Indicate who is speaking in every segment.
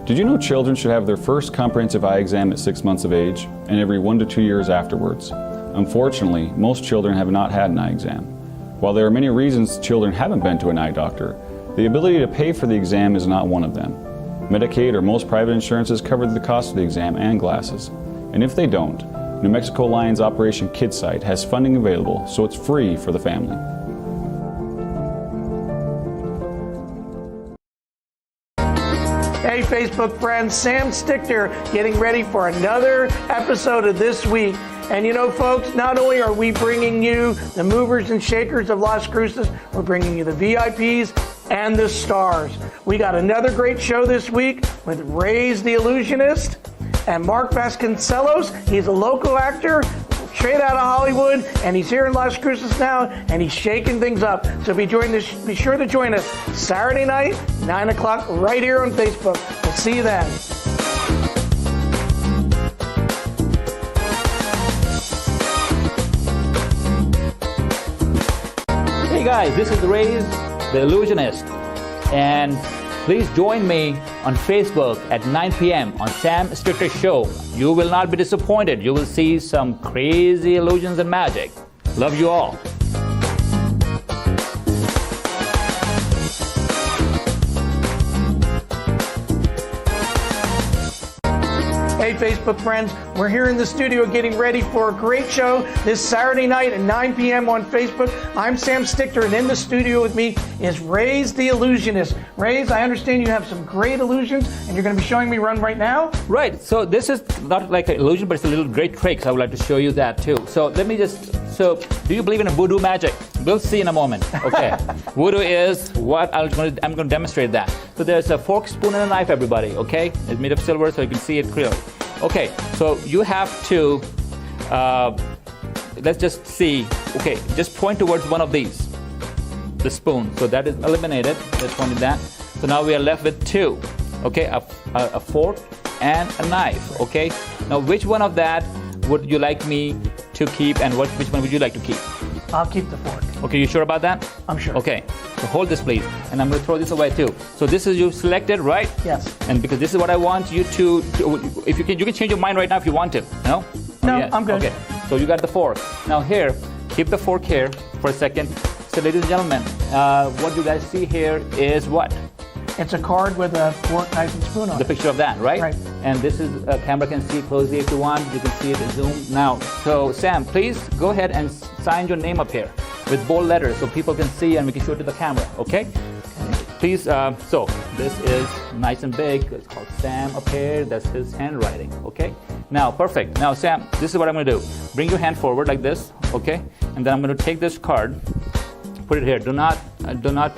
Speaker 1: Did you know children should have their first comprehensive eye exam at 6 months of age and every 1 to 2 years afterwards? Unfortunately, most children have not had an eye exam. While there are many reasons children haven't been to an eye doctor, the ability to pay for the exam is not one of them. Medicaid or most private insurances cover the cost of the exam and glasses. And if they don't, New Mexico Lion's Operation Kids site has funding available, so it's free for the family.
Speaker 2: Hey Facebook friends, Sam Stichter getting ready for another episode of This Week. And you know folks, not only are we bringing you the movers and shakers of Las Cruces, we're bringing you the VIPs and the stars. We got another great show this week with Ray's the Illusionist and Mark Vasconcelos. He's a local actor straight out of Hollywood, and he's here in Las Cruces now, and he's shaking things up. So be sure to join us Saturday night, 9 o'clock, right here on Facebook. We'll see you then.
Speaker 3: Hey guys, this is Ray's the Illusionist, and please join me on Facebook at 9 p.m. on Sam Stichter Show. You will not be disappointed. You will see some crazy illusions and magic. Love you all.
Speaker 2: Hey Facebook friends, we're here in the studio getting ready for a great show this Saturday night at 9 p.m. on Facebook. I'm Sam Stichter, and in the studio with me is Ray's the Illusionist. Ray's, I understand you have some great illusions, and you're going to be showing me one right now?
Speaker 3: Right, so this is not like an illusion, but it's a little great trick, so I would like to show you that too. So let me so do you believe in voodoo magic? We'll see in a moment, okay. Voodoo is what I'm going to demonstrate that. So there's a fork, spoon, and a knife, everybody, okay? It's made of silver, so you can see it clearly. Okay, so you have to, let's just see, okay, just point towards one of these, the spoon. So that is eliminated, let's point at that. So now we are left with two, okay, a fork and a knife, okay? Now which one of that would you like me to keep, and which one would you like to keep?
Speaker 2: I'll keep the fork.
Speaker 3: Okay, you sure about that?
Speaker 2: I'm sure.
Speaker 3: Okay, so hold this please, and I'm going to throw this away too. So this is you selected, right?
Speaker 2: Yes.
Speaker 3: And because this is what I want you to if you can change your mind right now if you want to. No?
Speaker 2: No,
Speaker 3: Oh, yes.
Speaker 2: I'm good.
Speaker 3: Okay, so you got the fork. Now here, keep the fork here for a second. So ladies and gentlemen, what you guys see here is what?
Speaker 2: It's a card with a fork, knife, and spoon on
Speaker 3: The
Speaker 2: it.
Speaker 3: picture of that, right?
Speaker 2: Right.
Speaker 3: And this is, a camera can see closely if you want. You can see it in zoom. Now, so Sam, please go ahead and sign your name up here with bold letters so people can see and we can show it to the camera, okay? Please, so this is nice and big. It's called Sam up here. That's his handwriting, okay? Now, perfect. Now, Sam, this is what I'm gonna do. Bring your hand forward like this, okay? And then I'm gonna take this card, put it here. Do not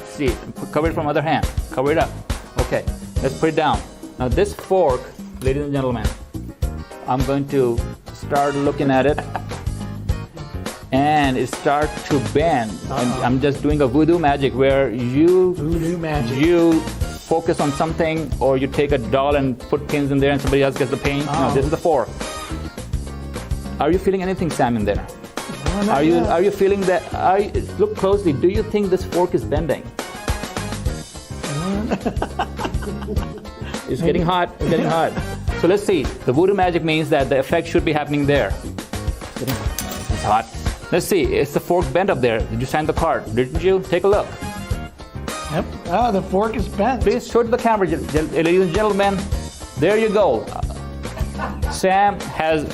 Speaker 3: see it. Cover it from other hand. Cover it up. Okay, let's put it down. Now this fork, ladies and gentlemen, I'm going to start looking at it, and it starts to bend. And I'm just doing a voodoo magic where you focus on something, or you take a doll and put pins in there and somebody else gets the pain. No, this is the fork. Are you feeling anything, Sam, in there? Are you feeling that? Look closely. Do you think this fork is bending? It's getting hot. It's getting hot. So let's see. The voodoo magic means that the effect should be happening there. It's hot. Let's see. Is the fork bent up there? Did you sign the card? Didn't you? Take a look.
Speaker 2: Yep. Oh, the fork is bent.
Speaker 3: Please show it to the camera, ladies and gentlemen. There you go. Sam has.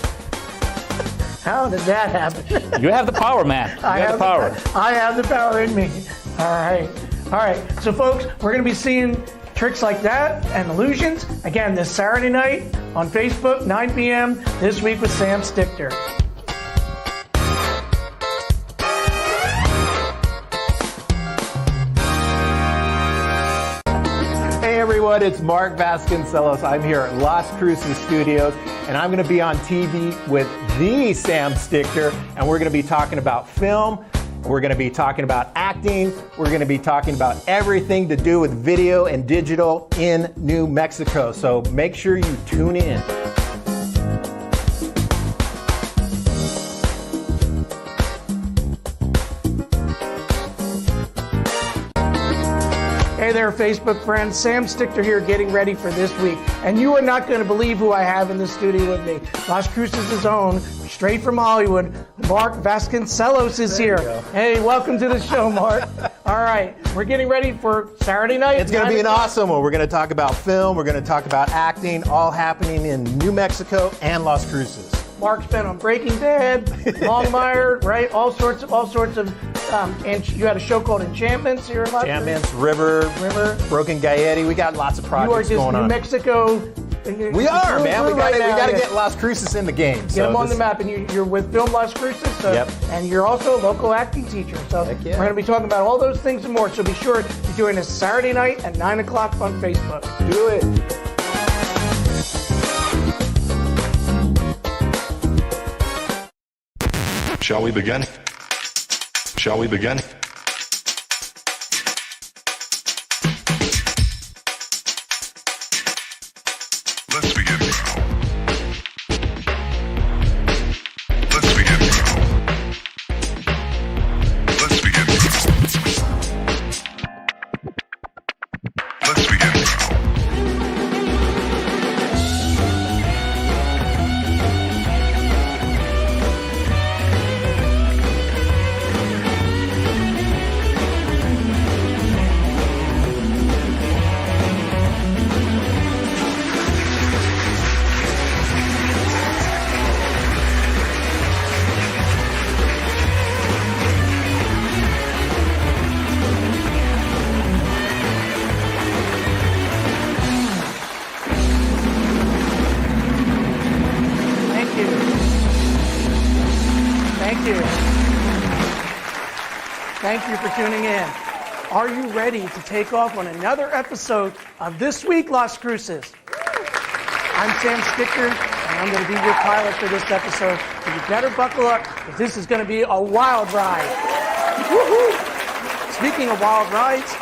Speaker 2: How did that happen?
Speaker 3: You have the power, man. You have the power.
Speaker 2: I have the power in me. All right. All right. So, folks, we're going to be seeing tricks like that and illusions again this Saturday night on Facebook, 9 p.m. This Week with Sam Stichter.
Speaker 4: Hey everyone, it's Mark Vasconcelos. I'm here at Las Cruces Studios, and I'm going to be on TV with the Sam Stichter, and we're going to be talking about film, we're going to be talking about acting, we're going to be talking about everything to do with video and digital in New Mexico. So make sure you tune in.
Speaker 2: Hey Hey there, Facebook friends. Sam Stichter here, getting ready for this week. And you are not going to believe who I have in the studio with me. Las Cruces' own, straight from Hollywood, Mark Vasconcelos is here. Hey, welcome to the show, Mark. All right, we're getting ready for Saturday night.
Speaker 4: It's going to be an awesome one. We're going to talk about film. We're going to talk about acting, all happening in New Mexico and Las Cruces.
Speaker 2: Mark's been on Breaking Bad, Longmire, right? All sorts of. And you had a show called Enchantments here in Las Cruces.
Speaker 4: Enchantments, River, Broken Gayetti. We got lots of projects going on.
Speaker 2: New Mexico.
Speaker 4: We are, man. We got to get Las Cruces in the game.
Speaker 2: Get them on the map, and you're with Film Las Cruces, and you're also a local acting teacher. So we're going to be talking about all those things and more. So be sure to join us Saturday night at 9 o'clock on Facebook.
Speaker 4: Do it.
Speaker 5: Shall we begin? Shall we begin? Let's begin now. Let's begin now. Let's begin now. Let's begin now.
Speaker 2: Thank you for tuning in. Are you ready to take off on another episode of This Week, Las Cruces? I'm Sam Stichter, and I'm going to be your pilot for this episode. So you better buckle up, because this is going to be a wild ride. Woohoo! Speaking of wild rides,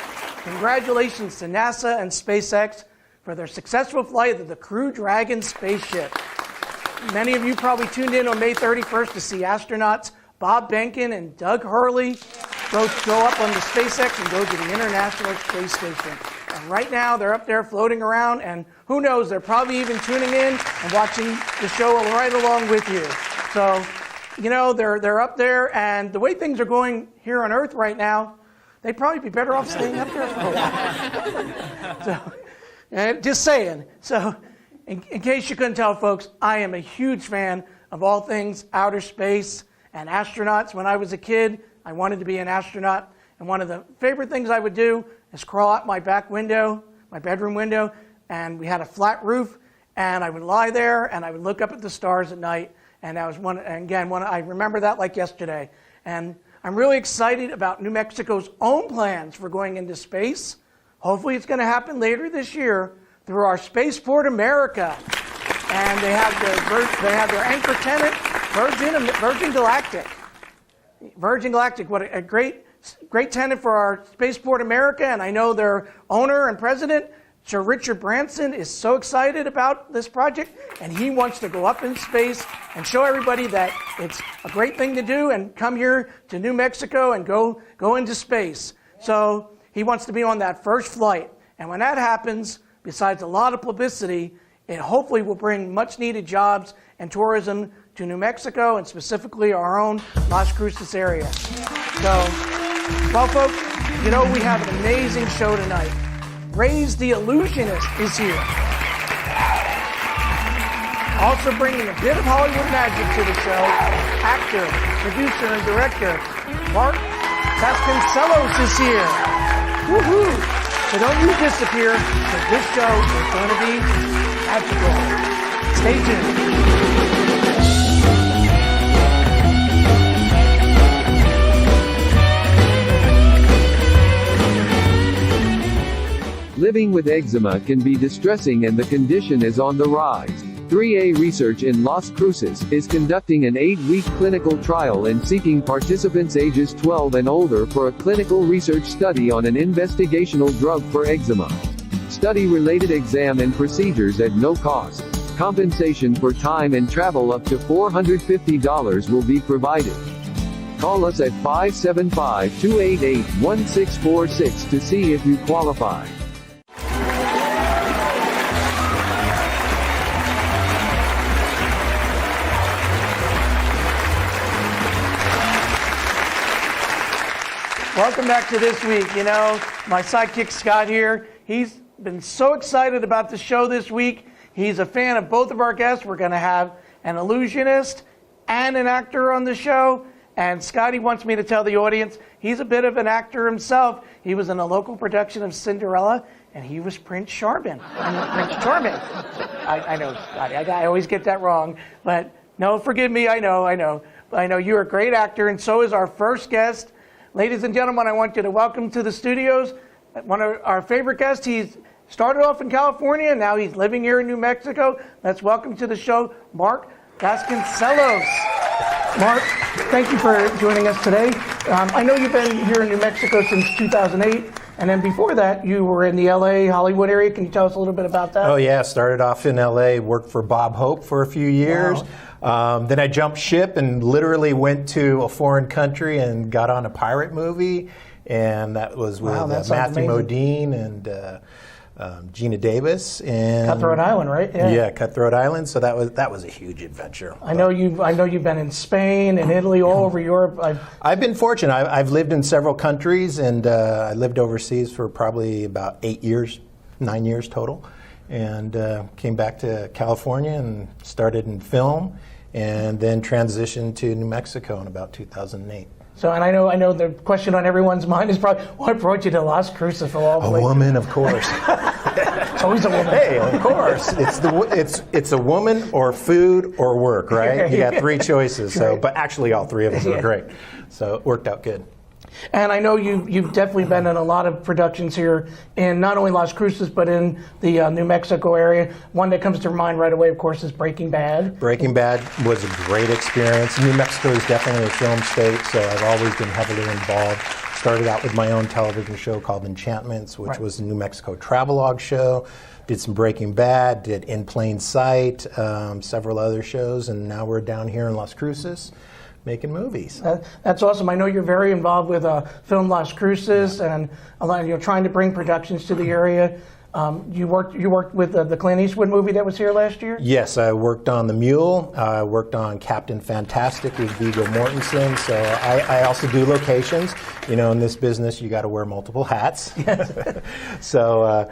Speaker 2: congratulations to NASA and SpaceX for their successful flight of the Crew Dragon spaceship. Many of you probably tuned in on May 31st to see astronauts Bob Behnken and Doug Hurley go up on the SpaceX and go to the International Space Station. And right now, they're up there floating around, and who knows, they're probably even tuning in and watching the show right along with you. So, you know, they're up there, and the way things are going here on Earth right now, they'd probably be better off staying up there for a while. So, just saying. So, in case you couldn't tell, folks, I am a huge fan of all things outer space and astronauts. When I was a kid, I wanted to be an astronaut, and one of the favorite things I would do is crawl out my back window, my bedroom window, and we had a flat roof, and I would lie there and I would look up at the stars at night, and I remember that like yesterday. And I'm really excited about New Mexico's own plans for going into space. Hopefully it's going to happen later this year through our Spaceport America. And they have their anchor tenant, Virgin Galactic. Virgin Galactic, what a great tenant for our Spaceport America, and I know their owner and president, Sir Richard Branson, is so excited about this project, and he wants to go up in space and show everybody that it's a great thing to do and come here to New Mexico and go into space. So he wants to be on that first flight, and when that happens, besides a lot of publicity, it hopefully will bring much-needed jobs and tourism to New Mexico, and specifically our own Las Cruces area. So, well, folks, you know, we have an amazing show tonight. Raise the Illusionist is here. Also bringing a bit of Hollywood magic to the show, actor, producer, and director, Mark Vasconcelos is here. Woohoo! So don't you disappear, because this show is going to be magical. Stay tuned.
Speaker 6: Living with eczema can be distressing, and the condition is on the rise. 3A Research in Las Cruces is conducting an 8-week clinical trial and seeking participants ages 12 and older for a clinical research study on an investigational drug for eczema. Study-related exam and procedures at no cost. Compensation for time and travel up to $450 will be provided. Call us at 575-288-1646 to see if you qualify.
Speaker 2: Welcome back to This Week. You know, my sidekick Scott here, he's been so excited about the show this week. He's a fan of both of our guests. We're going to have an illusionist and an actor on the show. And Scotty wants me to tell the audience he's a bit of an actor himself. He was in a local production of Cinderella, and he was Prince Charming. Prince Charming. I know, Scotty. I always get that wrong. But no, forgive me. I know. You're a great actor, and so is our first guest. Ladies and gentlemen, I want you to welcome to the studios one of our favorite guests. He's started off in California, and now he's living here in New Mexico. Let's welcome to the show, Mark Vasconcelos. Mark, thank you for joining us today. I know you've been here in New Mexico since 2008, and then before that, you were in the LA, Hollywood area. Can you tell us a little bit about that?
Speaker 4: Oh yeah, started off in LA, worked for Bob Hope for a few years.
Speaker 2: Wow.
Speaker 4: Then I jumped ship and literally went to a foreign country and got on a pirate movie, and that was with Matthew Modine and Gina Davis and
Speaker 2: Cutthroat Island, right?
Speaker 4: Yeah, Cutthroat Island. So that was a huge adventure.
Speaker 2: I know you've been in Spain and Italy, all over Europe.
Speaker 4: I've been fortunate. I've lived in several countries, and I lived overseas for probably about 9 years total, and came back to California and started in film, and then transitioned to New Mexico in about 2008.
Speaker 2: So, and I know the question on everyone's mind is probably, what brought you to Las Cruces for all
Speaker 4: A woman, of course.
Speaker 2: It's always a woman.
Speaker 4: Hey, of course. It's a woman or food or work, right? You got three choices. So, but actually, all three of them were great. So it worked out good.
Speaker 2: And I know you've definitely been in a lot of productions here in not only Las Cruces, but in the New Mexico area. One that comes to mind right away, of course, is Breaking Bad. Breaking Bad
Speaker 4: was a great experience. New Mexico is definitely a film state, so I've always been heavily involved. Started out with my own television show called Enchantments, which was a New Mexico travelogue show. Did some Breaking Bad, did In Plain Sight, several other shows, and now we're down here in Las Cruces making movies.
Speaker 2: That's awesome. I know you're very involved with Film Las Cruces and a lot, trying to bring productions to the area. You worked with the Clint Eastwood movie that was here last year?
Speaker 4: Yes, I worked on The Mule. I worked on Captain Fantastic with Viggo Mortensen. So I also do locations. In this business, you got to wear multiple hats. So,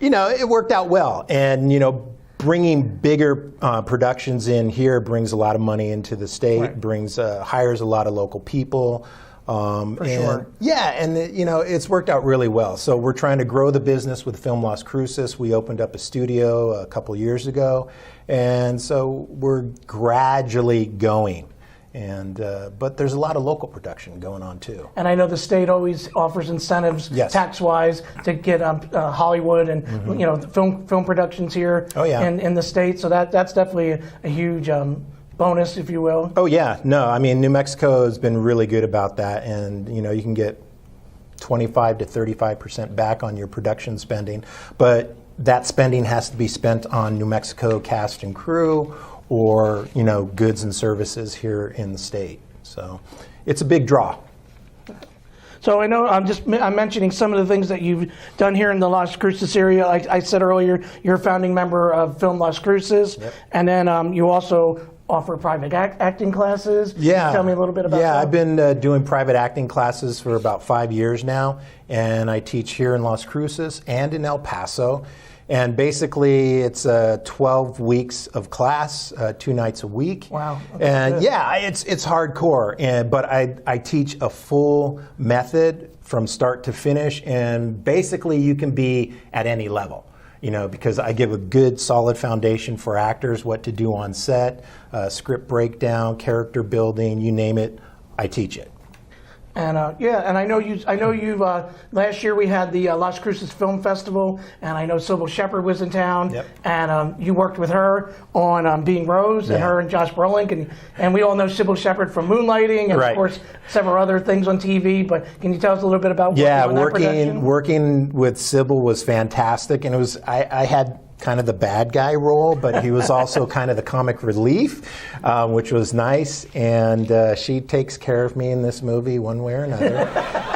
Speaker 4: it worked out well. And, bringing bigger productions in here brings a lot of money into the state, hires a lot of local people.
Speaker 2: For sure.
Speaker 4: Yeah, and it's worked out really well. So we're trying to grow the business with Film Las Cruces. We opened up a studio a couple years ago, and so we're gradually going. But there's a lot of local production going on too.
Speaker 2: And I know the state always offers incentives, tax-wise, to get Hollywood and film productions here in the state. So that's definitely a huge bonus, if you will.
Speaker 4: Oh yeah, no, I mean New Mexico has been really good about that, and you can get 25 to 35% back on your production spending, but that spending has to be spent on New Mexico cast and crew, or goods and services here in the state. So it's a big draw.
Speaker 2: So I know I'm mentioning some of the things that you've done here in the Las Cruces area. I said earlier, you're a founding member of Film Las Cruces, and then you also offer private acting classes.
Speaker 4: Yeah.
Speaker 2: Can you tell me a little bit about that?
Speaker 4: Yeah, I've been doing private acting classes for about 5 years now, and I teach here in Las Cruces and in El Paso. And basically, it's 12 weeks of class, 2 nights a week.
Speaker 2: Wow.
Speaker 4: And yeah, it's hardcore. But I teach a full method from start to finish, and basically you can be at any level. Because I give a good, solid foundation for actors, what to do on set, script breakdown, character building, you name it, I teach it.
Speaker 2: And and I know you've last year we had the Las Cruces Film Festival, and I know Sybil Shepherd was in town, and you worked with her on Being Rose, and her and Josh Brolin, and we all know Sybil Shepherd from Moonlighting, and of course several other things on TV. But can you tell us a little bit about
Speaker 4: working with Sybil was fantastic, and it was I had kind of the bad guy role, but he was also kind of the comic relief, which was nice. And she takes care of me in this movie one way or another.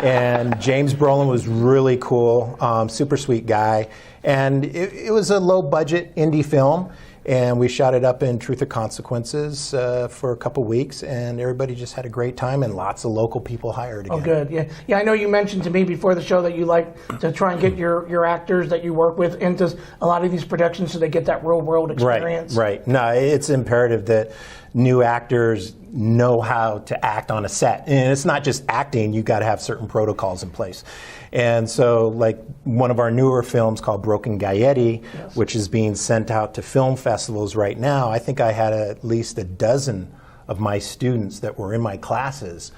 Speaker 4: And James Brolin was really cool, super sweet guy. And it was a low-budget indie film. And we shot it up in Truth or Consequences for a couple weeks, and everybody just had a great time, and lots of local people hired again.
Speaker 2: Oh, good. Yeah, yeah. I know you mentioned to me before the show that you like to try and get your actors that you work with into a lot of these productions so they get that real world experience.
Speaker 4: Right. No, it's imperative that new actors know how to act on a set, and it's not just acting. You got to have certain protocols in place. And so, like one of our newer films called Broken Gaietti, yes, which is being sent out to film festivals right now, I think I had at least a dozen of my students that were in my classes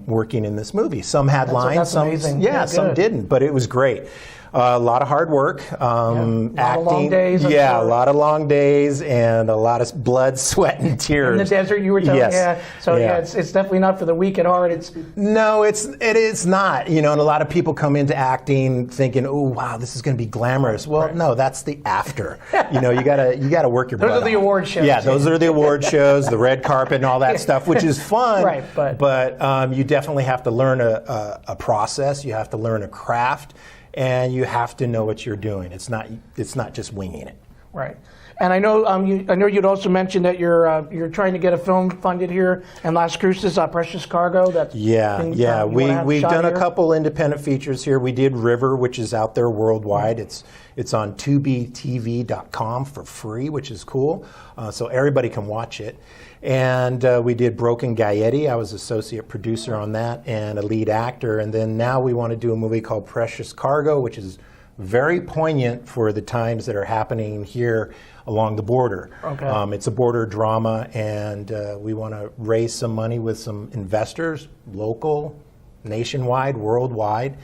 Speaker 4: working in this movie. Some had lines, some some didn't, but it was great. A lot of hard work,
Speaker 2: a lot
Speaker 4: acting.
Speaker 2: Of long days,
Speaker 4: a lot of long days, and a lot of blood, sweat, and tears.
Speaker 2: In the desert, you were telling me.
Speaker 4: Yes.
Speaker 2: So it's definitely not for the weak at heart.
Speaker 4: No, it is not. You know, and a lot of people come into acting thinking, "Oh, wow, this is going to be glamorous." Well, no, that's the after. You know, you gotta work your butt off.
Speaker 2: Those are the award shows.
Speaker 4: Yeah, those are the award shows, the red carpet, and all that stuff, which is fun.
Speaker 2: Right,
Speaker 4: but you definitely have to learn a process. You have to learn a craft. And you have to know what you're doing. It's not just winging it.
Speaker 2: Right. And I know you'd also mentioned that you're trying to get a film funded here in Las Cruces, Precious Cargo.
Speaker 4: We've done a couple independent features here. We did River, which is out there worldwide. It's on tubetv.com for free, which is cool. So everybody can watch it. And we did Broken Gaietti. I was associate producer on that and a lead actor. And then now we want to do a movie called Precious Cargo, which is very poignant for the times that are happening here along the border.
Speaker 2: Okay.
Speaker 4: It's a border drama, and we want to raise some money with some investors, local, nationwide, worldwide.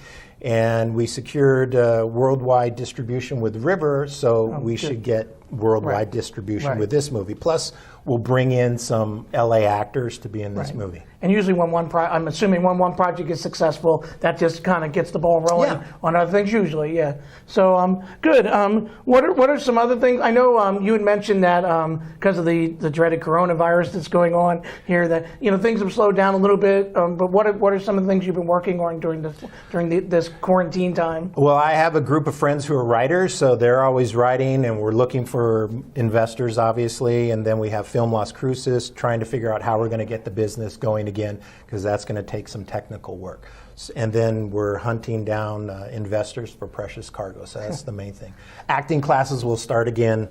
Speaker 4: And we secured worldwide distribution with River, so we should get worldwide distribution with this movie. Plus, we'll bring in some LA actors to be in this movie.
Speaker 2: And usually I'm assuming when one project is successful, that just kind of gets the ball rolling on other things usually, So, good. What are some other things? I know you had mentioned that because of the dreaded coronavirus that's going on here, that things have slowed down a little bit, but what are some of the things you've been working on during this quarantine time?
Speaker 4: Well, I have a group of friends who are writers, so they're always writing, and we're looking for investors, obviously, and then we have Film Las Cruces, trying to figure out how we're going to get the business going again, because that's going to take some technical work. And then we're hunting down investors for Precious Cargo, so that's the main thing. Acting classes will start again,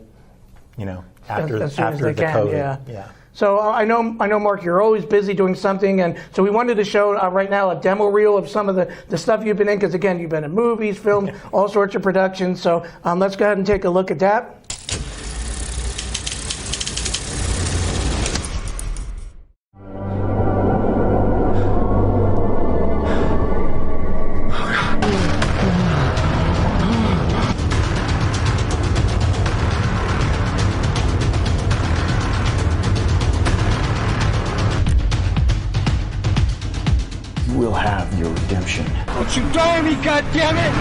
Speaker 4: after
Speaker 2: as soon as they
Speaker 4: the
Speaker 2: can,
Speaker 4: COVID.
Speaker 2: Yeah. So I know, Mark, you're always busy doing something, and so we wanted to show right now a demo reel of some of the stuff you've been in, because again, you've been in movies, film, all sorts of productions. So let's go ahead and take a look at that.
Speaker 7: Will have your redemption.
Speaker 8: Don't you dare me, goddammit!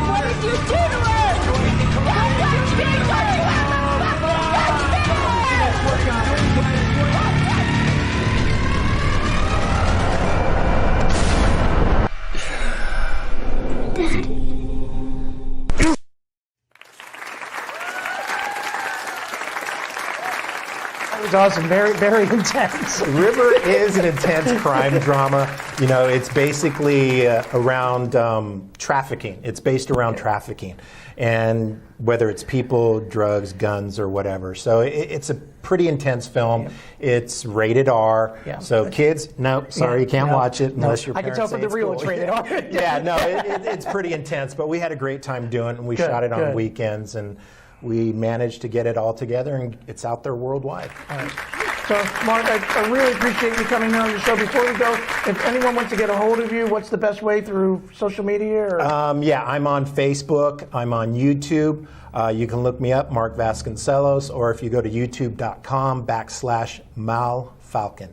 Speaker 8: What did you do to her? Don't touch me! Don't you
Speaker 2: That was awesome. Very, very intense.
Speaker 4: River is an intense crime drama. It's basically around trafficking. It's based around trafficking, and whether it's people, drugs, guns, or whatever. So it's a pretty intense film. Yep. It's rated R. Yeah. So kids, you can't watch it unless your
Speaker 2: I
Speaker 4: parents
Speaker 2: can tell from the reel it's rated R.
Speaker 4: It's pretty intense, but we had a great time doing it, and we shot it on weekends, and we managed to get it all together, and it's out there worldwide.
Speaker 2: All right. So, Mark, I really appreciate you coming here on the show. Before we go, if anyone wants to get a hold of you, what's the best way, through social media? Or?
Speaker 4: I'm on Facebook. I'm on YouTube. You can look me up, Mark Vasconcelos, or if you go to youtube.com/Malfalcon, MALFALCON,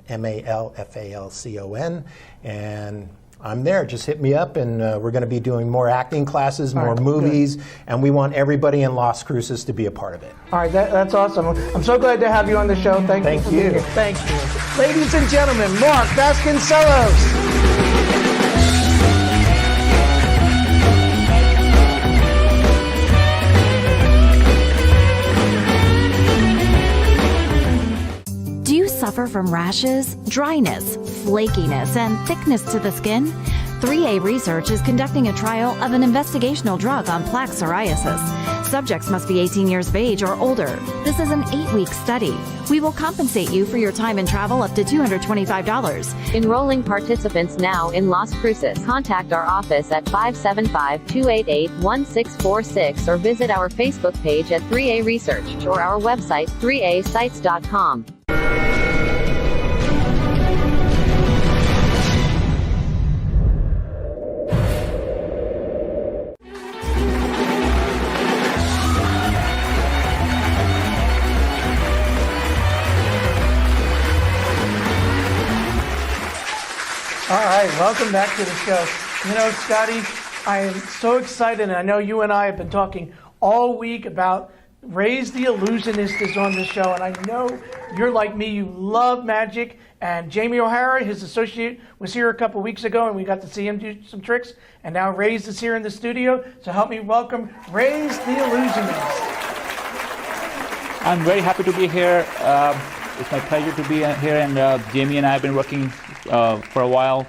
Speaker 4: and I'm there. Just hit me up, and we're going to be doing more acting classes, more
Speaker 2: right,
Speaker 4: movies, and we want everybody in Las Cruces to be a part of it.
Speaker 2: All right, that's awesome. I'm so glad to have you on the show. Thank you. For being here. Thank you. Ladies and gentlemen, Mark Vasconcelos.
Speaker 9: Do you suffer from rashes, dryness, flakiness, and thickness to the skin? 3A Research is conducting a trial of an investigational drug on plaque psoriasis. Subjects must be 18 years of age or older. This is an 8-week study. We will compensate you for your time and travel up to $225.
Speaker 10: Enrolling participants now in Las Cruces. Contact our office at 575-288-1646 or visit our Facebook page at 3A Research or our website 3asites.com.
Speaker 2: All right, welcome back to the show. You know, Scotty, I am so excited, and I know you and I have been talking all week about Raise the Illusionist is on the show, and I know you're like me, you love magic, and Jamie O'Hara, his associate, was here a couple weeks ago, and we got to see him do some tricks, and now Raise is here in the studio, so help me welcome Raise the Illusionist.
Speaker 3: I'm very happy to be here. It's my pleasure to be here, and Jamie and I have been working for a while,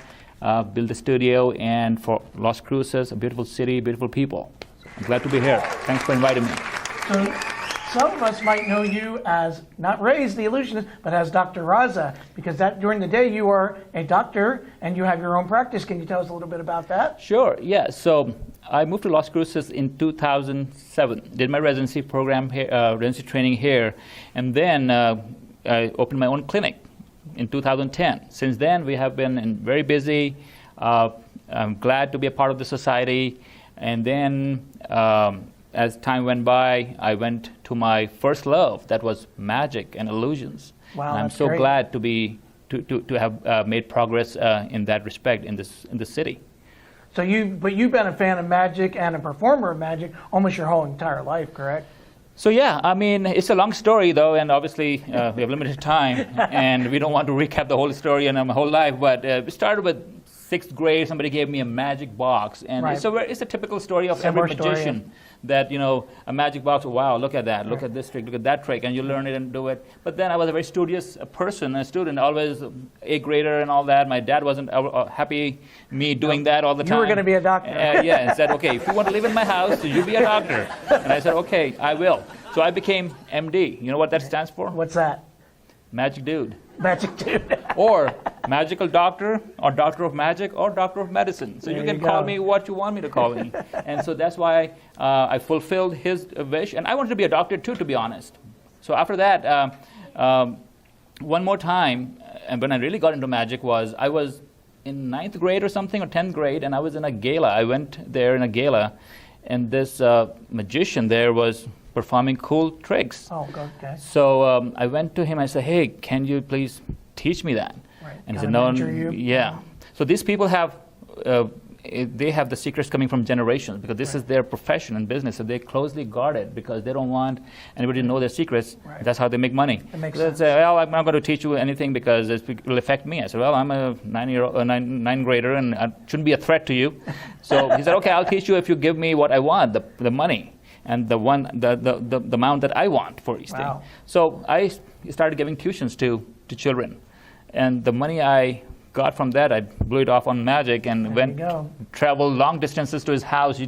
Speaker 3: build the studio, and for Las Cruces, a beautiful city, beautiful people. I'm glad to be here. Thanks for inviting me.
Speaker 2: So some of us might know you as not Raise the Illusionist, but as Dr. Raza, because that during the day you are a doctor and you have your own practice. Can you tell us a little bit about that?
Speaker 3: Sure, yeah. So I moved to Las Cruces in 2007, did my residency program here, residency training here, and then I opened my own clinic in 2010. Since then, we have been very busy. I'm glad to be a part of the society. And then, as time went by, I went to my first love, that was magic and illusions.
Speaker 2: Wow,
Speaker 3: and I'm
Speaker 2: that's
Speaker 3: so
Speaker 2: great.
Speaker 3: glad to be to have made progress in that respect in the city.
Speaker 2: So you've been a fan of magic and a performer of magic almost your whole entire life, correct?
Speaker 3: So yeah, I mean, it's a long story though, and obviously we have limited time, and we don't want to recap the whole story and my whole life, but we started with 6th grade. Somebody gave me a magic box, and
Speaker 2: Right.
Speaker 3: it's a typical story of
Speaker 2: Similar
Speaker 3: every
Speaker 2: story,
Speaker 3: magician. That, you know, a magic box, wow, look at that, look at this trick, look at that trick, and you learn it and do it. But then I was a very studious person, a student, always A grader and all that. My dad wasn't happy me doing that all the time.
Speaker 2: You were going to be a doctor.
Speaker 3: Yeah, and said, okay, if you want to live in my house, you be a doctor. And I said, okay, I will. So I became MD. You know what that stands for?
Speaker 2: What's that?
Speaker 3: Magic Dude.
Speaker 2: Magic dude.
Speaker 3: Or magical doctor, or doctor of magic, or doctor of medicine. So
Speaker 2: There
Speaker 3: you can
Speaker 2: you
Speaker 3: call
Speaker 2: go.
Speaker 3: me what you want me to call me. And so that's why I fulfilled his wish. And I wanted to be a doctor too, to be honest. So after that, one more time, and when I really got into magic I was in 9th grade or something, or 10th grade, and I was in a gala. I went there in a gala, and this magician there was performing cool tricks.
Speaker 2: Oh, okay.
Speaker 3: So I went to him. I said, "Hey, can you please teach me that?"
Speaker 2: Right.
Speaker 3: And he
Speaker 2: Kinda
Speaker 3: said, "No."
Speaker 2: mentor you?
Speaker 3: Yeah. So these people have they have the secrets coming from generations, because this is their profession and business. So they closely guard it because they don't want anybody to know their secrets.
Speaker 2: Right.
Speaker 3: That's how they make money.
Speaker 2: That makes
Speaker 3: They
Speaker 2: sense.
Speaker 3: say, "Well, I'm not going to teach you anything because it will affect me." I said, "Well, I'm a 9 grader, and I shouldn't be a threat to you." So he said, "Okay, I'll teach you if you give me what I want, the money." And the amount that I want for each
Speaker 2: Wow.
Speaker 3: thing. So I started giving tuitions to children, and the money I got from that, I blew it off on magic and traveled long distances to his house. He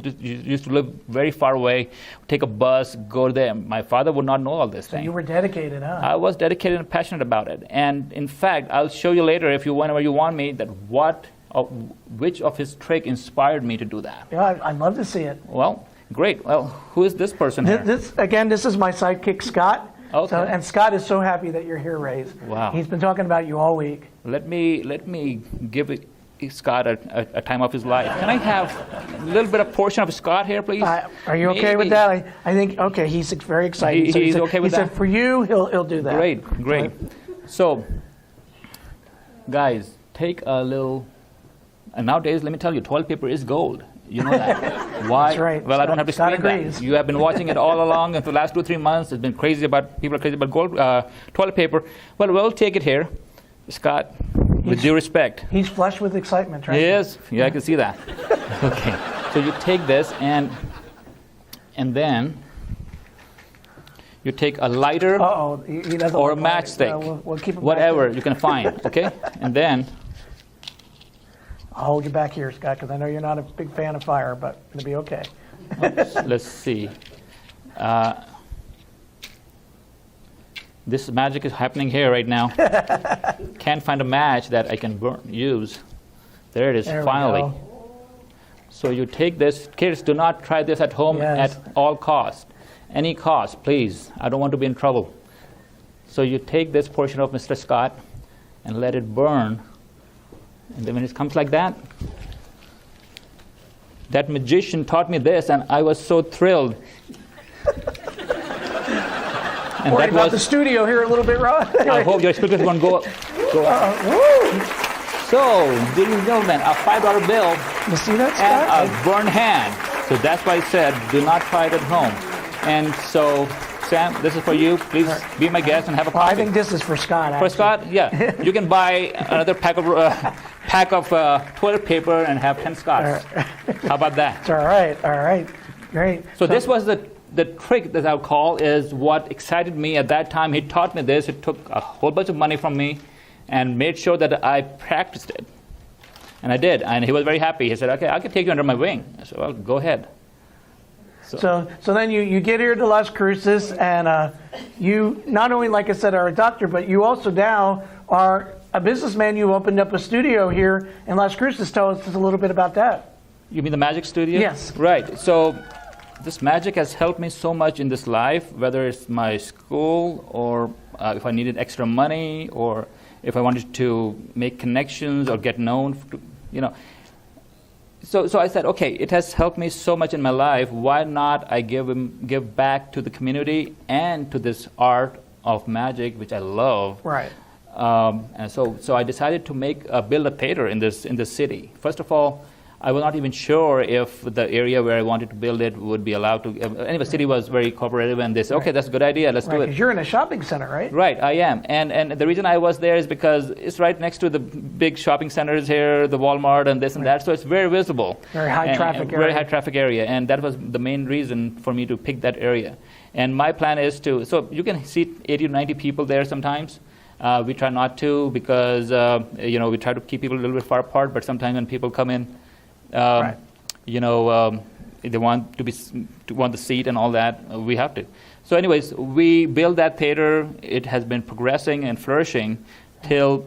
Speaker 3: used to live very far away, take a bus, go there. My father would not know all this thing.
Speaker 2: You were dedicated, huh?
Speaker 3: I was dedicated and passionate about it. And in fact, I'll show you later, whenever you want me, that which of his trick inspired me to do that.
Speaker 2: Yeah, I'd love to see it.
Speaker 3: Well, great. Well, who is this person here?
Speaker 2: This is my sidekick, Scott.
Speaker 3: Okay.
Speaker 2: So, and Scott is so happy that you're here, Raise.
Speaker 3: Wow.
Speaker 2: He's been talking about you all week.
Speaker 3: Let me give Scott a time of his life. Can I have a little bit of portion of Scott here, please?
Speaker 2: Are you okay with that? I think, okay, he's very excited.
Speaker 3: He's okay with
Speaker 2: that?
Speaker 3: that?
Speaker 2: He said for you, he'll do that.
Speaker 3: Great. So, guys, take a little And nowadays, let me tell you, toilet paper is gold. You know that. Why?
Speaker 2: That's right.
Speaker 3: Well, I don't have to
Speaker 2: Scott
Speaker 3: explain
Speaker 2: agrees.
Speaker 3: that. You have been watching it all along, and for the last 2-3 months, it's been crazy about, people are crazy about gold, toilet paper. Well, we'll take it here. Scott, with due respect.
Speaker 2: He's flushed with excitement, right?
Speaker 3: He is. Yeah, I can see that. Okay. So you take this, and then you take a lighter
Speaker 2: He doesn't
Speaker 3: or a
Speaker 2: look like it.
Speaker 3: matchstick,
Speaker 2: We'll keep it back
Speaker 3: whatever
Speaker 2: there.
Speaker 3: you can find, okay? And then
Speaker 2: I'll hold you back here, Scott, because I know you're not a big fan of fire, but it'll be okay.
Speaker 3: let's see. This magic is happening here right now. Can't find a match that I can use. There it is,
Speaker 2: There we
Speaker 3: finally.
Speaker 2: go.
Speaker 3: So you take this. Kids, do not try this at home
Speaker 2: Yes.
Speaker 3: at all costs. Any cost, please. I don't want to be in trouble. So you take this portion of Mr. Scott and let it burn. And then when it comes like that, that magician taught me this, and I was so thrilled. And
Speaker 2: Worried
Speaker 3: that
Speaker 2: about the
Speaker 3: was,
Speaker 2: studio here a little bit, Ron.
Speaker 3: I hope your speakers won't go up.
Speaker 2: Woo!
Speaker 3: So, ladies and gentlemen, a $5 bill
Speaker 2: You see that,
Speaker 3: and
Speaker 2: Scott?
Speaker 3: a burned hand. So that's why I said, do not try it at home. And so, Sam, this is for you. Please be my guest and have a
Speaker 2: Well, I
Speaker 3: coffee.
Speaker 2: think this is for Scott,
Speaker 3: For
Speaker 2: actually.
Speaker 3: Scott, yeah. You can buy another pack of toilet paper and have 10 Scots. How about that?
Speaker 2: It's all right. Great.
Speaker 3: So this was the trick that I'll call is what excited me at that time. He taught me this. It took a whole bunch of money from me and made sure that I practiced it. And I did. And he was very happy. He said, okay, I can take you under my wing. I said, well, go ahead.
Speaker 2: So then you get here to Las Cruces, and you not only, like I said, are a doctor, but you also now are a businessman. You opened up a studio here in Las Cruces. Tell us a little bit about that.
Speaker 3: You mean the magic studio?
Speaker 2: Yes.
Speaker 3: Right. So this magic has helped me so much in this life, whether it's my school or if I needed extra money or if I wanted to make connections or get known, you know. So I said, okay, it has helped me so much in my life. Why not I give back to the community and to this art of magic, which I love.
Speaker 2: Right.
Speaker 3: And so I decided to build a theater in this city. First of all, I was not even sure if the area where I wanted to build it would be allowed to. Anyway, the city was very cooperative, and they said, okay, that's a good idea, let's do it.
Speaker 2: Because you're in a shopping center, right?
Speaker 3: Right, I am. And the reason I was there is because it's right next to the big shopping centers here, the Walmart and this and that, so it's very visible.
Speaker 2: Very high traffic area.
Speaker 3: Very high traffic area, and that was the main reason for me to pick that area. And my plan is so you can seat 80 to 90 people there sometimes. We try not to because, we try to keep people a little bit far apart, but sometimes when people come in,
Speaker 2: Right.
Speaker 3: They want want the seat and all that. We have to. So, anyways, we built that theater. It has been progressing and flourishing till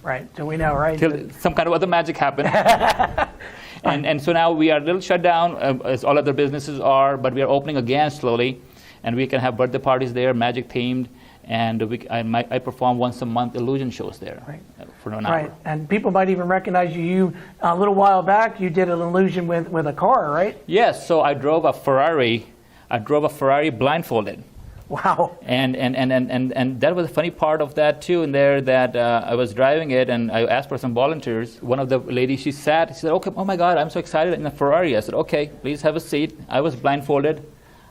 Speaker 2: Right. So we know, right?
Speaker 3: till some kind of other magic happened. and so now we are a little shut down, as all other businesses are, but we are opening again slowly, and we can have birthday parties there, magic themed, and I perform once a month illusion shows there for an hour.
Speaker 2: Right, and people might even recognize you. A little while back, you did an illusion with a car, right?
Speaker 3: Yes, so I drove a Ferrari. Blindfolded.
Speaker 2: Wow.
Speaker 3: And that was a funny part of that too. In there, that I was driving it, and I asked for some volunteers. One of the ladies, she said, "Okay, oh my God, I'm so excited in a Ferrari." I said, "Okay, please have a seat." I was blindfolded.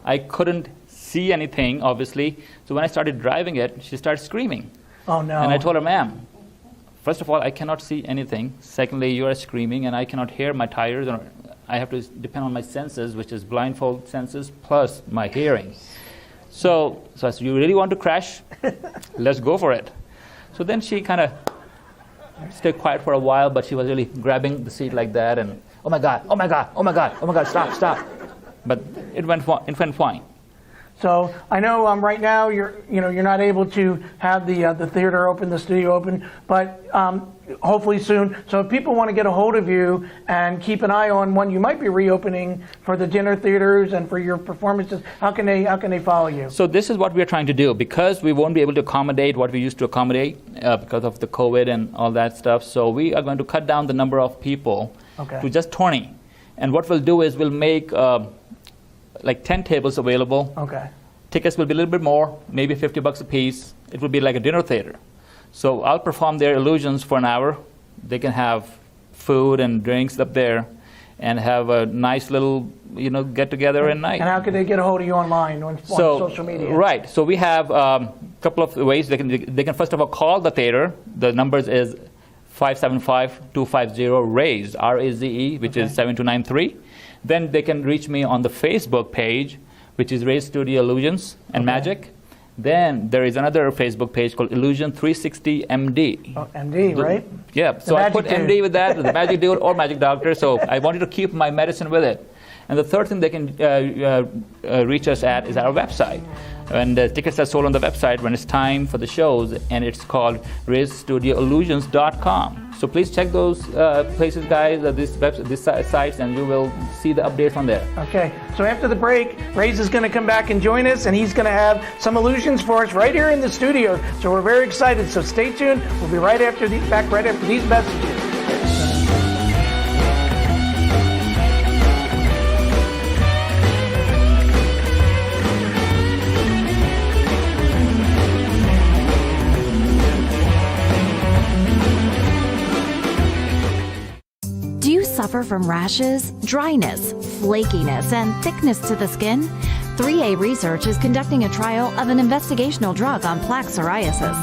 Speaker 3: I couldn't see anything, obviously. So when I started driving it, she started screaming.
Speaker 2: Oh no.
Speaker 3: And I told her, "Ma'am, first of all, I cannot see anything. Secondly, you are screaming, and I cannot hear my tires. Or I have to depend on my senses, which is blindfold senses, plus my hearing." So I said, "You really want to crash? Let's go for it." So then she kind of stayed quiet for a while, but she was really grabbing the seat like that, and oh my God, oh my God, oh my God, oh my God, stop. But it went fine.
Speaker 2: So I know right now you're not able to have the theater open, the studio open, but hopefully soon. So if people want to get a hold of you and keep an eye on when you might be reopening for the dinner theaters and for your performances, how can they follow you?
Speaker 3: So this is what we're trying to do, because we won't be able to accommodate what we used to accommodate because of the COVID and all that stuff. So we are going to cut down the number of people to just 20. And what we'll do is we'll make like 10 tables available.
Speaker 2: Okay.
Speaker 3: Tickets will be a little bit more, maybe $50 a piece. It will be like a dinner theater. So I'll perform their illusions for an hour. They can have food and drinks up there, and have a nice little, get together at night.
Speaker 2: And how can they get a hold of you online on social media?
Speaker 3: Right. So we have a couple of ways. They can first of all call the theater. The numbers is 575-250-RAISE, R-A-Z-E, which is 7293. Then they can reach me on the Facebook page, which is RAISE Studio Illusions and Magic. Then there is another Facebook page called Illusion 360 MD.
Speaker 2: Oh, MD, right?
Speaker 3: Yeah, so I put
Speaker 2: Magic
Speaker 3: MD with that, the Magic Dude or Magic Doctor, so I wanted to keep my medicine with it. And the third thing they can reach us at is our website. And the tickets are sold on the website when it's time for the shows, and it's called RaiseStudioIllusions.com. So please check those places, guys, these sites, and you will see the updates on there.
Speaker 2: Okay, so after the break, Ray's is going to come back and join us, and he's going to have some illusions for us right here in the studio. So we're very excited. So stay tuned. We'll be back right after these messages.
Speaker 9: Suffer from rashes, dryness, flakiness, and thickness to the skin? 3A Research is conducting a trial of an investigational drug on plaque psoriasis.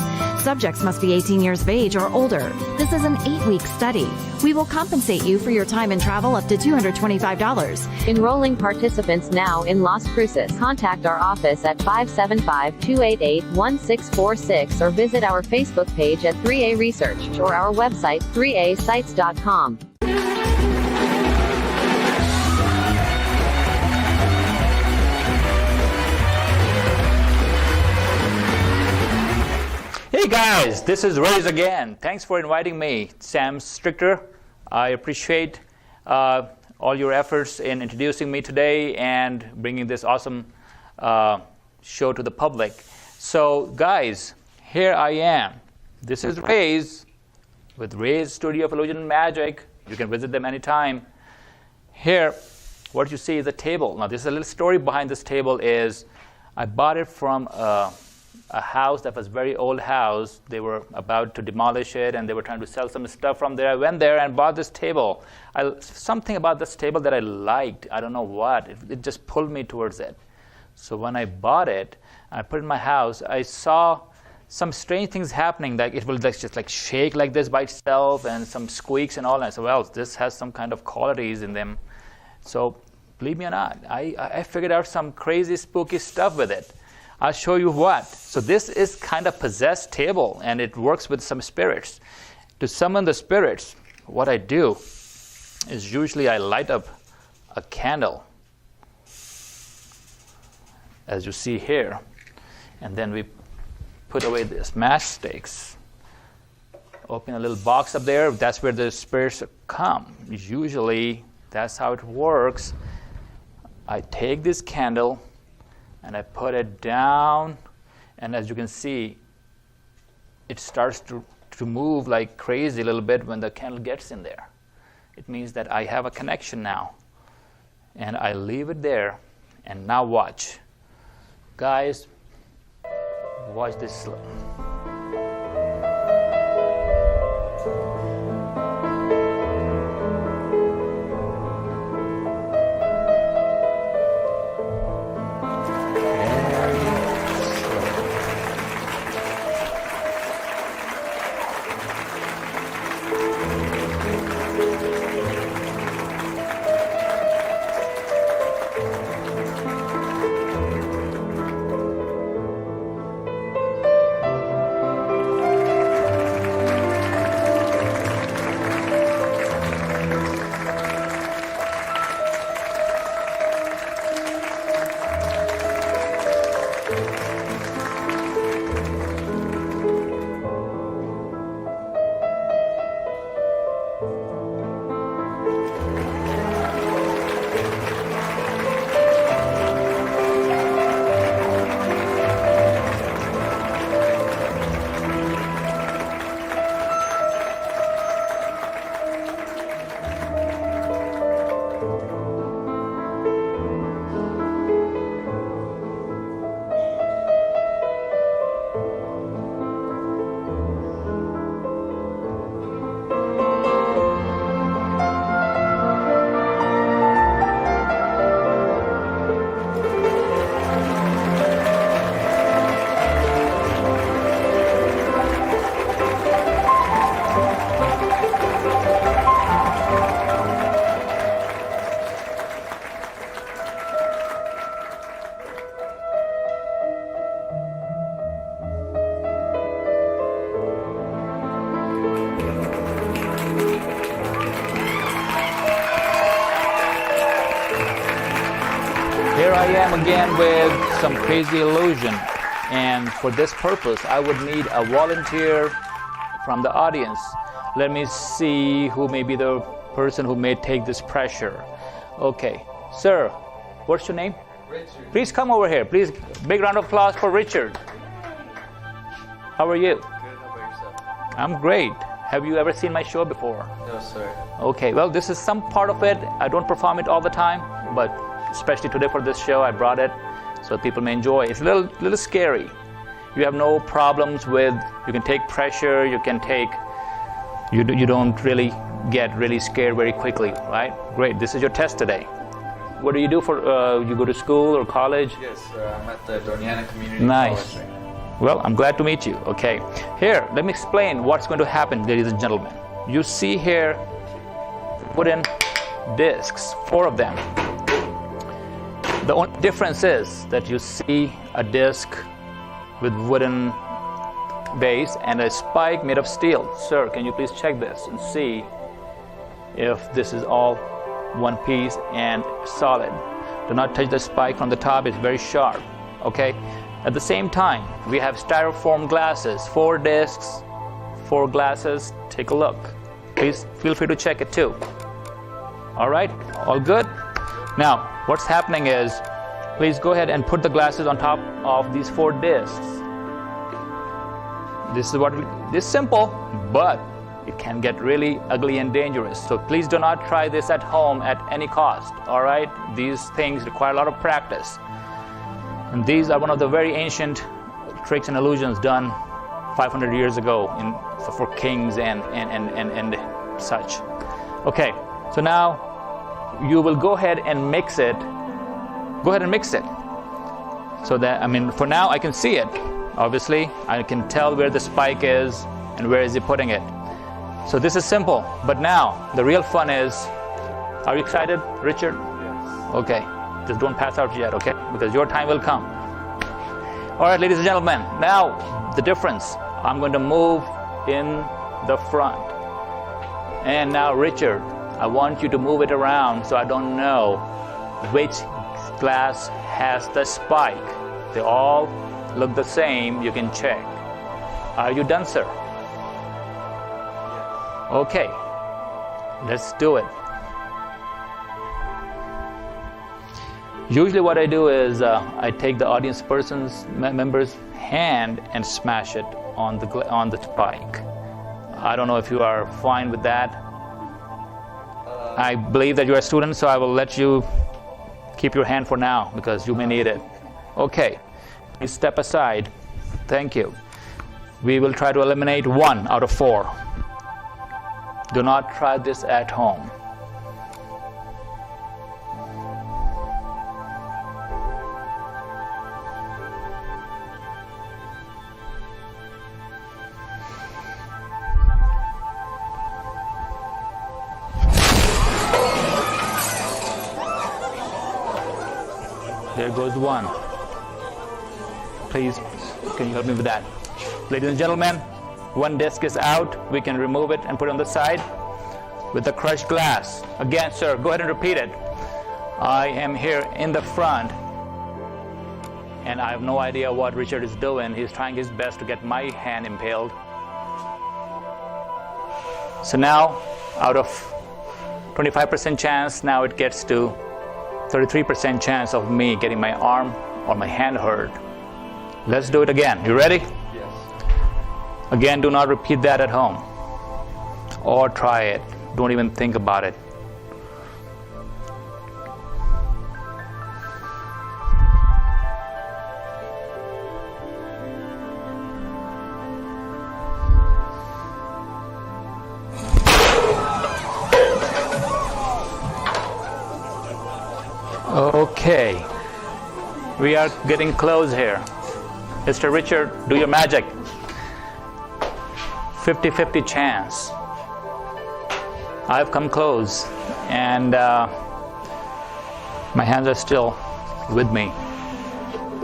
Speaker 9: Subjects must be 18 years of age or older. This is an 8-week study. We will compensate you for your time and travel up to $225.
Speaker 10: Enrolling participants now in Las Cruces. Contact our office at 575-288-1646 or visit our Facebook page at 3A Research or our website 3asites.com.
Speaker 3: Hey guys, this is Ray's again. Thanks for inviting me, Sam Stricker. I appreciate all your efforts in introducing me today and bringing this awesome show to the public. So guys, here I am. This is Ray's with Ray's Studio of Illusion and Magic. You can visit them anytime. Here, what you see is a table. Now, there's a little story behind this table. Is I bought it from a house that was a very old house. They were about to demolish it, and they were trying to sell some stuff from there. I went there and bought this table. Something about this table that I liked. I don't know what. It just pulled me towards it. So when I bought it, I put it in my house, I saw some strange things happening. Like it will just like shake like this by itself, and some squeaks and all. And I said, well, this has some kind of qualities in them. So believe me or not, I figured out some crazy, spooky stuff with it. I'll show you what. So this is kind of possessed table, and it works with some spirits. To summon the spirits, what I do is usually I light up a candle, as you see here, and then we put away these matchsticks. Open a little box up there. That's where the spirits come. Usually, that's how it works. I take this candle and I put it down, and as you can see, it starts to move like crazy a little bit when the candle gets in there. It means that I have a connection now. And I leave it there, and now watch. Guys, watch this slow. Here I am again with some crazy illusion. And for this purpose, I would need a volunteer from the audience. Let me see who may be the person who may take this pressure. Okay, sir, what's your name? Richard. Please come over here. Please, big round of applause for Richard. How are you?
Speaker 11: Good, how about yourself?
Speaker 3: I'm great. Have you ever seen my show before?
Speaker 11: No, sir.
Speaker 3: Okay, well, this is some part of it. I don't perform it all the time, but especially today for this show, I brought it so people may enjoy. It's a little scary. You have no problems with, you can take pressure, you can take, you don't really get really scared very quickly, right? Great, this is your test today. What do you do for, you go to school or college?
Speaker 11: Yes, I'm at the Doniana Community
Speaker 3: Nice.
Speaker 11: College right now.
Speaker 3: Well, I'm glad to meet you. Okay, here, let me explain what's going to happen, ladies and gentlemen. You see here wooden discs, 4 of them. The only difference is that you see a disc with wooden base and a spike made of steel. Sir, can you please check this and see if this is all one piece and solid. Do not touch the spike from the top, it's very sharp, okay? At the same time, we have styrofoam glasses, 4 discs, 4 glasses. Take a look. Please feel free to check it too. All right, all good? Now, what's happening is, please go ahead and put the glasses on top of these 4 discs. This is simple, but it can get really ugly and dangerous. So please do not try this at home at any cost, all right? These things require a lot of practice. And these are one of the very ancient tricks and illusions done 500 years ago for kings and such. Okay, so now you will go ahead and mix it. Go ahead and mix it. So that, I mean, for now I can see it. Obviously, I can tell where the spike is and where is he putting it. So this is simple, but now the real fun is, are you excited, Richard?
Speaker 11: Yes.
Speaker 3: Okay. Just don't pass out yet, okay? Because your time will come. All right, ladies and gentlemen, now the difference. I'm going to move in the front. And now, Richard, I want you to move it around so I don't know which glass has the spike. They all look the same, you can check. Are you done, sir? Okay, let's do it. Usually what I do is I take the audience member's hand and smash it on the spike. I don't know if you are fine with that. I believe that you're a student, so I will let you keep your hand for now because you may need it. Okay, please step aside. Thank you. We will try to eliminate 1 out of 4. Do not try this at home. There goes 1. Please, can you help me with that? Ladies and gentlemen, 1 disc is out. We can remove it and put it on the side with the crushed glass. Again, sir, go ahead and repeat it. I am here in the front, and I have no idea what Richard is doing. He's trying his best to get my hand impaled. So now, out of 25% chance, now it gets to 33% chance of me getting my arm or my hand hurt. Let's do it again. You ready?
Speaker 11: Yes.
Speaker 3: Again, do not repeat that at home. Or try it. Don't even think about it. Okay, we are getting close here. Mr. Richard, do your magic. 50-50 chance. I've come close, and my hands are still with me.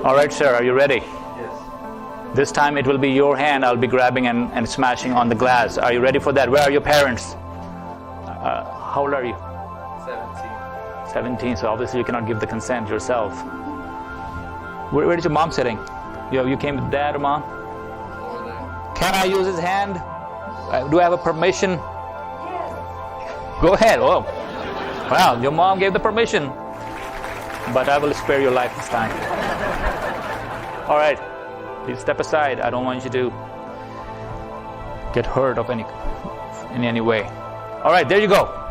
Speaker 3: All right, sir, are you ready?
Speaker 11: Yes.
Speaker 3: This time it will be your hand I'll be grabbing and smashing on the glass. Are you ready for that? Where are your parents? How old are you?
Speaker 11: 17.
Speaker 3: 17, so obviously you cannot give the consent yourself. Where is your mom sitting? You came with dad or mom? Can I use his hand? Do I have a permission? Yes. Go ahead. Oh, wow, your mom gave the permission. But I will spare your life this time. All right, please step aside. I don't want you to get hurt of in any way. All right, there you go.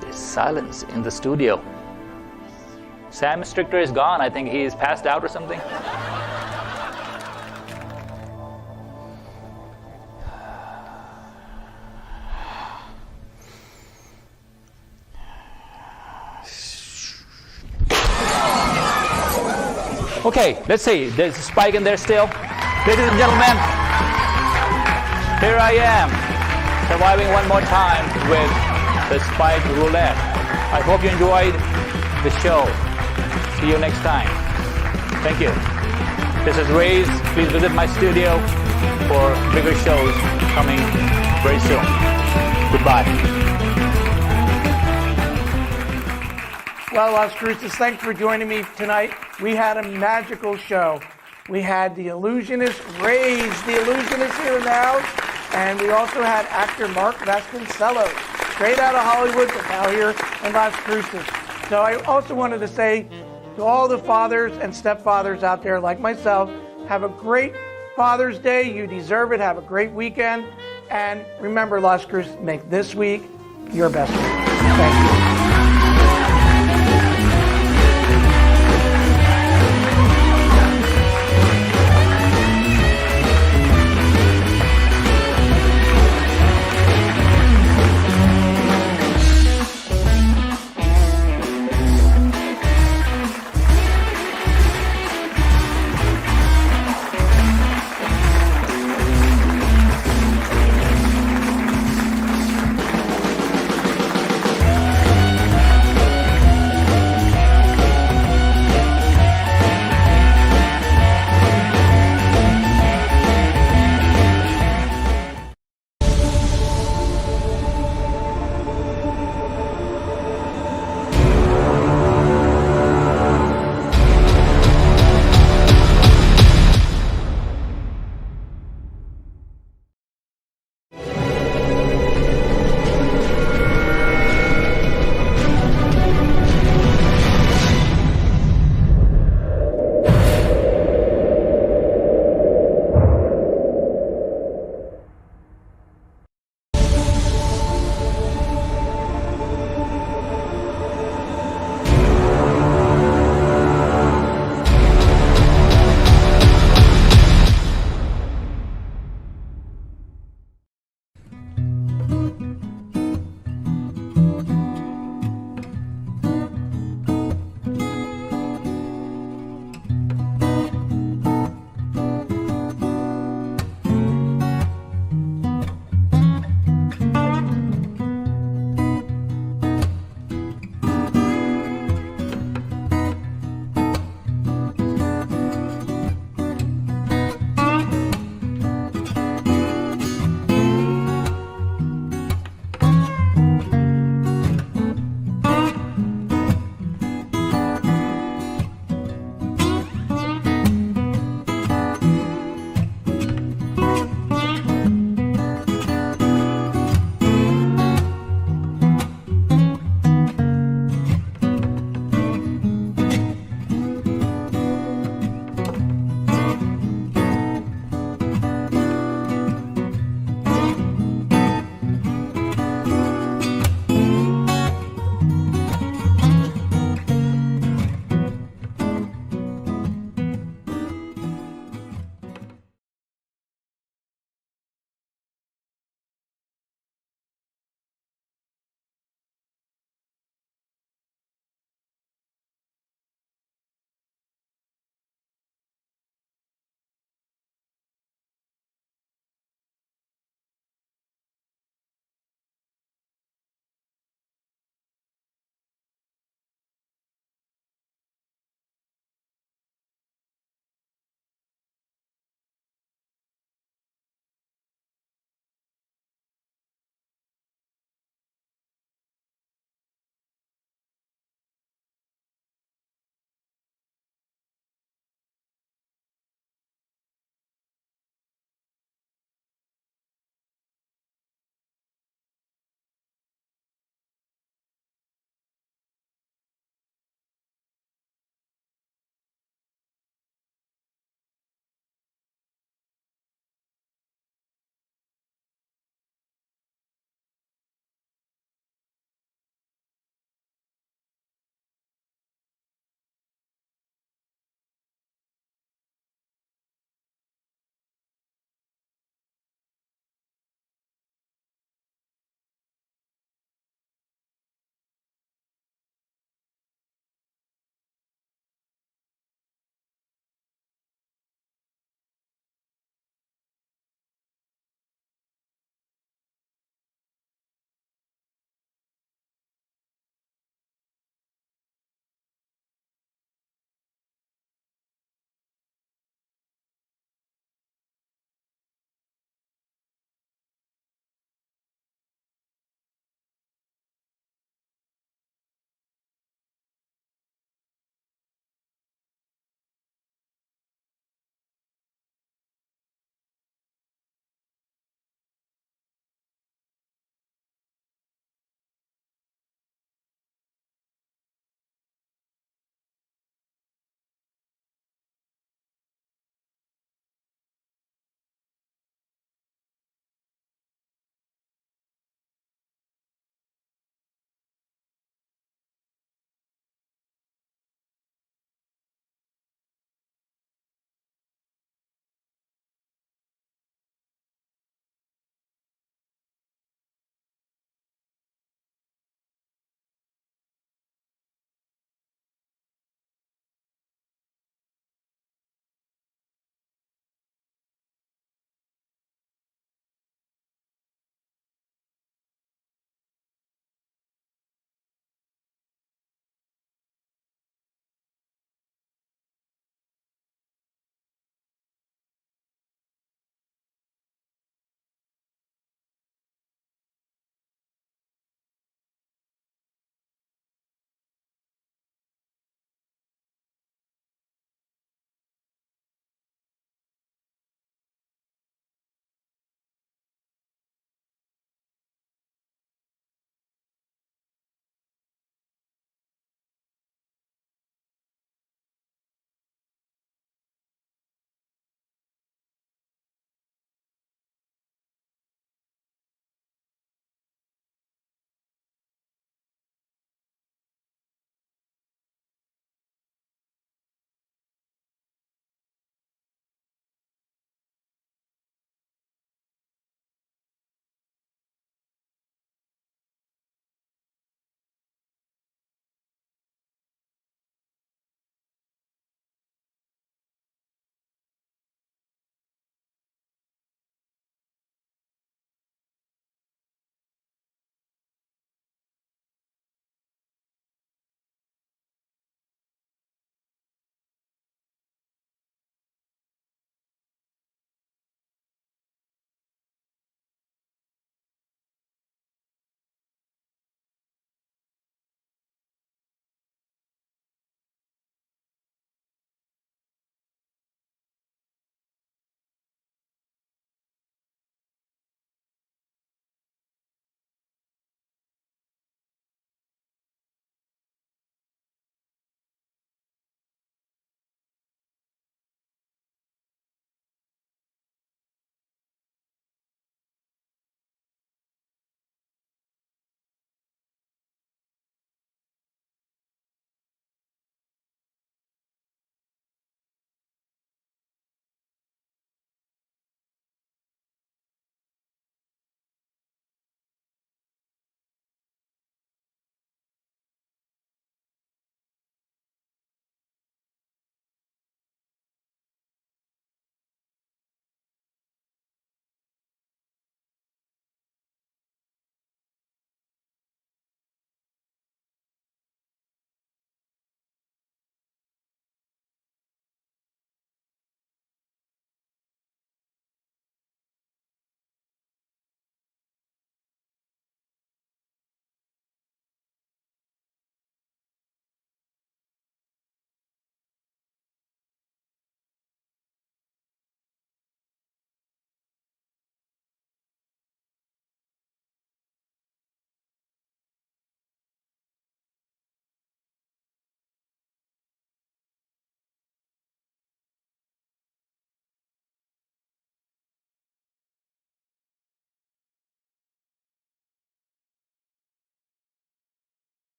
Speaker 3: There's silence in the studio. Sam Stricker is gone. I think he's passed out or something. Okay, let's see. There's a spike in there still. Ladies and gentlemen, here I am, surviving one more time with the spike roulette. I hope you enjoyed the show. See you next time. Thank you. This is Ray's. Please visit my studio for bigger shows coming very soon. Goodbye.
Speaker 2: Well, Las Cruces, thanks for joining me tonight. We had a magical show. We had the illusionist Rays, the illusionist here in the house, and we also had actor Mark Vasconcellos, straight out of Hollywood, but now here in Las Cruces. So I also wanted to say to all the fathers and stepfathers out there like myself, have a great Father's Day. You deserve it. Have a great weekend. And remember, Las Cruces, make this week your best week. Thank you.